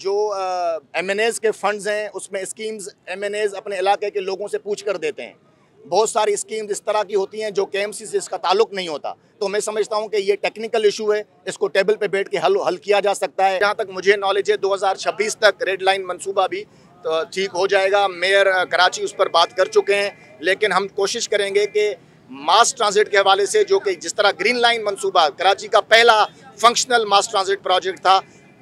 जो MNAs के funds हैं उसमें स्कीम्स MNAs अपने इलाके के लोगों से पूछ कर देते हैं। बहुत सारी स्कीम्स इस तरह की होती हैं जो KMC से इसका ताल्लुक नहीं होता। तो मैं समझता हूं कि ये टेक्निकल इशू है, इसको टेबल पे बैठ के हल किया जा सकता है। जहां तक मुझे नॉलेज है 2026 तक रेड लाइन मंसूबा भी तो ठीक हो जाएगा। मेयर कराची उस पर बात कर चुके हैं, लेकिन हम कोशिश करेंगे कि मास ट्रांजिट के हवाले से, जो कि जिस तरह ग्रीन लाइन मंसूबा कराची का पहला फंक्शनल मास ट्रांजिट प्रोजेक्ट था,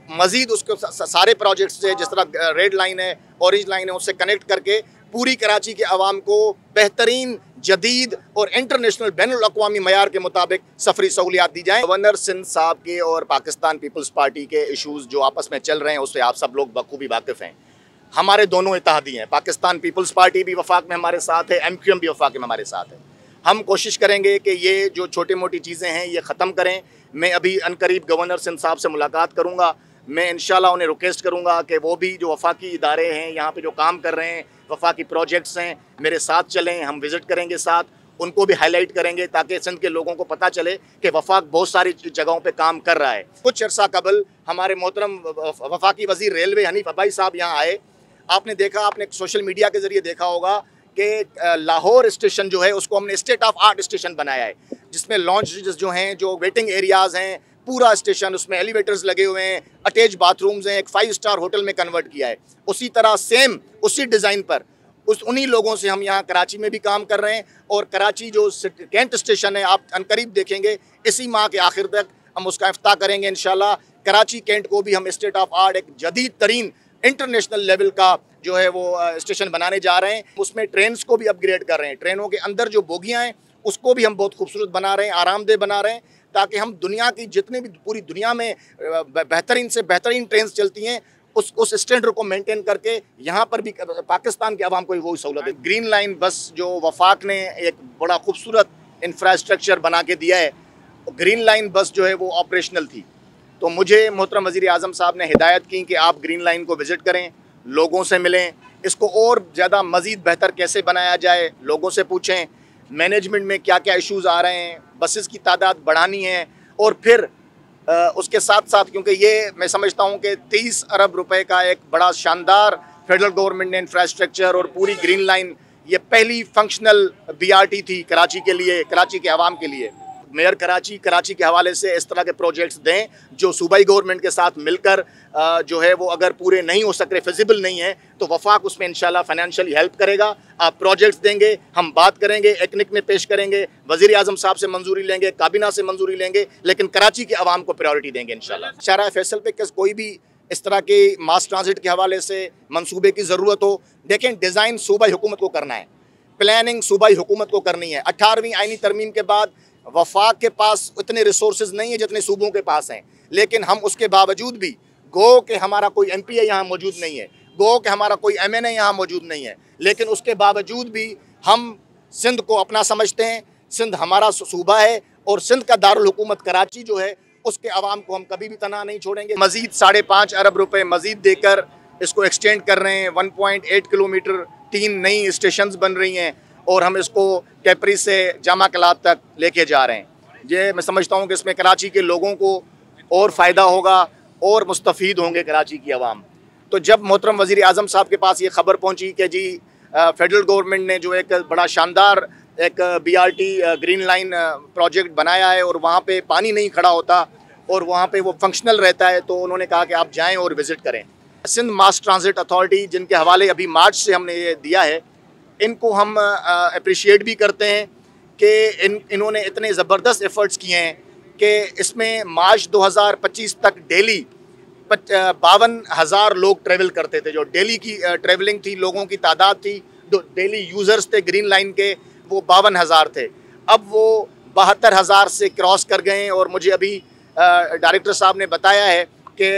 मजीद उसको सारे प्रोजेक्ट से जिस तरह रेड लाइन है, ऑरेंज लाइन है, उससे कनेक्ट करके पूरी कराची के आवाम को बेहतरीन, जदीद और इंटरनेशनल बैनुल-अक़वामी मयार के मुताबिक सफरी सहूलियात दी जाएँ। गवर्नर सिंध साहब के और पाकिस्तान पीपल्स पार्टी के इशूज़ जो आपस में चल रहे हैं उससे आप सब लोग बखूबी वाकिफ़ हैं। हमारे दोनों इत्तेहादी हैं, पाकिस्तान पीपल्स पार्टी भी वफाक में हमारे साथ है, MQM भी वफाक में हमारे साथ है। हम कोशिश करेंगे कि ये जो छोटी मोटी चीज़ें हैं ये ख़त्म करें। मैं अभी अनकरीब गवर्नर सिंध साहब से मुलाकात करूँगा। मैं इंशाल्लाह उन्हें रिक्वेस्ट करूँगा कि वो भी जो वफाकी इदारे हैं यहाँ पे जो काम कर रहे हैं, वफाकी प्रोजेक्ट्स हैं, मेरे साथ चलें। हम विज़िट करेंगे साथ, उनको भी हाईलाइट करेंगे ताकि सिंध के लोगों को पता चले कि वफाक बहुत सारी जगहों पे काम कर रहा है। कुछ अर्सा कबल हमारे मोहतरम वफाकी वज़ीर रेलवे हनीफ अब्बाई साहब यहाँ आए। आपने देखा, आपने सोशल मीडिया के ज़रिए देखा होगा कि लाहौर स्टेशन जो है उसको हमने स्टेट ऑफ आर्ट स्टेशन बनाया है, जिसमें लॉन्चेस जो हैं, जो वेटिंग एरियाज़ हैं, पूरा स्टेशन, उसमें एलिवेटर्स लगे हुए हैं, अटैच बाथरूम्स हैं, एक 5 स्टार होटल में कन्वर्ट किया है। उसी तरह सेम उसी डिज़ाइन पर उन्हीं लोगों से हम यहाँ कराची में भी काम कर रहे हैं। और कराची जो कैंट स्टेशन है, आप अनकरीब देखेंगे इसी माह के आखिर तक हम उसका इफ्ताह करेंगे इंशाल्लाह। कराची कैंट को भी हम स्टेट ऑफ आर्ट, एक जदीद तरीन इंटरनेशनल लेवल का जो है वो स्टेशन बनाने जा रहे हैं। उसमें ट्रेन्स को भी अपग्रेड कर रहे हैं। ट्रेनों के अंदर जो बोगियाँ हैं उसको भी हम बहुत खूबसूरत बना रहे हैं, आरामदेह बना रहे हैं, ताकि हम दुनिया की जितने भी पूरी दुनिया में बेहतरीन से बेहतरीन ट्रेन चलती हैं उस स्टैंडर्ड को मेंटेन करके यहाँ पर भी पाकिस्तान के अवाम को भी वही सहूलत है। ग्रीन लाइन बस जो वफाक ने एक बड़ा खूबसूरत इंफ्रास्ट्रक्चर बना के दिया है, ग्रीन लाइन बस जो है वो ऑपरेशनल थी। तो मुझे मोहतरम वज़ीर आज़म साहब ने हिदायत की कि आप ग्रीन लाइन को विज़िट करें, लोगों से मिलें, इसको और ज़्यादा मज़ीद बेहतर कैसे बनाया जाए लोगों से पूछें, मैनेजमेंट में क्या क्या इश्यूज़ आ रहे हैं, बसेस की तादाद बढ़ानी है। और फिर उसके साथ साथ, क्योंकि ये मैं समझता हूँ कि 30 अरब रुपए का एक बड़ा शानदार फेडरल गवर्नमेंट ने इंफ्रास्ट्रक्चर और पूरी ग्रीन लाइन, ये पहली फंक्शनल BRT थी कराची के लिए, कराची के आवाम के लिए। मेयर कराची के हवाले से इस तरह के प्रोजेक्ट्स दें जो सूबाई गवर्नमेंट के साथ मिलकर जो है वो अगर पूरे नहीं हो सकते, फिजिबल नहीं है, तो वफाक उसमें इंशाल्लाह फाइनेंशियली हेल्प करेगा। आप प्रोजेक्ट्स देंगे, हम बात करेंगे, एक्निक में पेश करेंगे, वज़ीर आज़म साहब से मंजूरी लेंगे, काबीना से मंजूरी लेंगे, लेकिन कराची के अवाम को प्रायोरिटी देंगे इंशाल्लाह। शाहराह फैसल पे कोई भी इस तरह के मास ट्रांजिट के हवाले से मंसूबे की ज़रूरत हो, देखें डिज़ाइन सूबाई हुकूमत को करना है, प्लानिंग सूबाई हुकूमत को करनी है। 18वीं आईनी तरमीम के बाद वफाक के पास इतने रिसोर्सेज नहीं है जितने सूबों के पास हैं, लेकिन हम उसके बावजूद भी, गो कि हमारा कोई MPA यहाँ मौजूद नहीं है, गो कि हमारा कोई MNA यहाँ मौजूद नहीं है, लेकिन उसके बावजूद भी हम सिंध को अपना समझते हैं। सिंध हमारा सूबा है और सिंध का दारुल हुकूमत कराची जो है उसके अवाम को हम कभी भी तना नहीं छोड़ेंगे। मज़ीद 5.5 अरब रुपए मज़ीद देकर इसको एक्सटेंड कर रहे हैं। 1.8 किलोमीटर 3 नई स्टेशंस बन रही हैं और हम इसको कैपरी से जामा कलात तक लेके जा रहे हैं। ये मैं समझता हूँ कि इसमें कराची के लोगों को और फ़ायदा होगा और मुस्तफ़ीद होंगे कराची की आवाम। तो जब मोहतरम वज़ीर आज़म साहब के पास ये ख़बर पहुँची कि जी फेडरल गवर्नमेंट ने जो एक बड़ा शानदार एक BRT ग्रीन लाइन प्रोजेक्ट बनाया है और वहाँ पे पानी नहीं खड़ा होता और वहाँ पे वो फंक्शनल रहता है, तो उन्होंने कहा कि आप जाएँ और विज़िट करें। सिंध मास ट्रांजिट अथॉरिटी, जिनके हवाले अभी मार्च से हमने ये दिया है, इनको हम अप्रिशिएट भी करते हैं कि इन्होंने इतने ज़बरदस्त एफ़र्ट्स किए हैं कि इसमें मार्च 2025 तक डेली 52,000 लोग ट्रैवल करते थे। जो डेली की ट्रैवलिंग थी, लोगों की तादाद थी, जो डेली यूज़र्स थे ग्रीन लाइन के, वो 52,000 थे। अब वो 72,000 से क्रॉस कर गए हैं और मुझे अभी डायरेक्टर साहब ने बताया है कि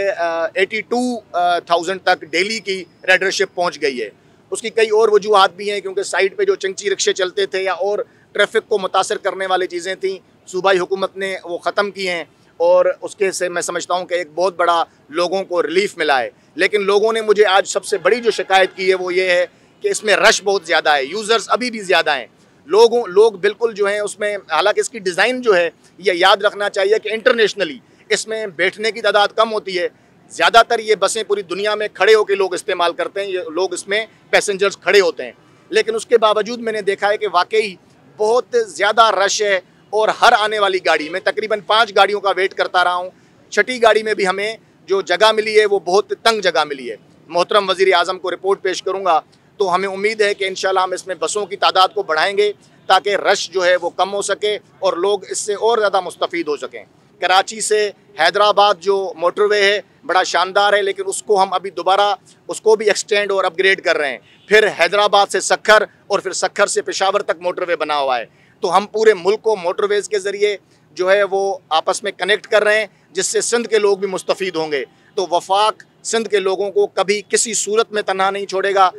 82,000 तक डेली की राइडरशिप पहुँच गई है। उसकी कई और वजूहात भी हैं, क्योंकि साइड पे जो चंची रिक्शे चलते थे या और ट्रैफिक को मुतासर करने वाली चीज़ें थीं, सूबाई हुकूमत ने वो ख़त्म की हैं और उसके से मैं समझता हूँ कि एक बहुत बड़ा लोगों को रिलीफ मिला है। लेकिन लोगों ने मुझे आज सबसे बड़ी जो शिकायत की है वो ये है कि इसमें रश बहुत ज़्यादा है, यूज़र्स अभी भी ज़्यादा हैं, लोग बिल्कुल जो हैं उसमें, हालांकि इसकी डिज़ाइन जो है ये याद रखना चाहिए कि इंटरनेशनली इसमें बैठने की तादाद कम होती है, ज़्यादातर ये बसें पूरी दुनिया में खड़े होकर लोग इस्तेमाल करते हैं, ये लोग इसमें पैसेंजर्स खड़े होते हैं, लेकिन उसके बावजूद मैंने देखा है कि वाकई बहुत ज़्यादा रश है। और हर आने वाली गाड़ी में तकरीबन 5 गाड़ियों का वेट करता रहा हूँ, छठी गाड़ी में भी हमें जो जगह मिली है वो बहुत तंग जगह मिली है। मोहतरम वज़ीर आज़म को रिपोर्ट पेश करूँगा, तो हमें उम्मीद है कि इंशाल्लाह हम इसमें बसों की तादाद को बढ़ाएंगे ताकि रश जो है वो कम हो सके और लोग इससे और ज़्यादा मुस्तफ़ीद हो सकें। कराची से हैदराबाद जो मोटरवे है बड़ा शानदार है, लेकिन उसको हम अभी दोबारा उसको भी एक्सटेंड और अपग्रेड कर रहे हैं। फिर हैदराबाद से सक्खर और फिर सक्खर से पेशावर तक मोटरवे बना हुआ है। तो हम पूरे मुल्क को मोटरवेज़ के ज़रिए जो है वो आपस में कनेक्ट कर रहे हैं, जिससे सिंध के लोग भी मुस्तफ़ीद होंगे। तो वफाक सिंध के लोगों को कभी किसी सूरत में तन्हा नहीं छोड़ेगा।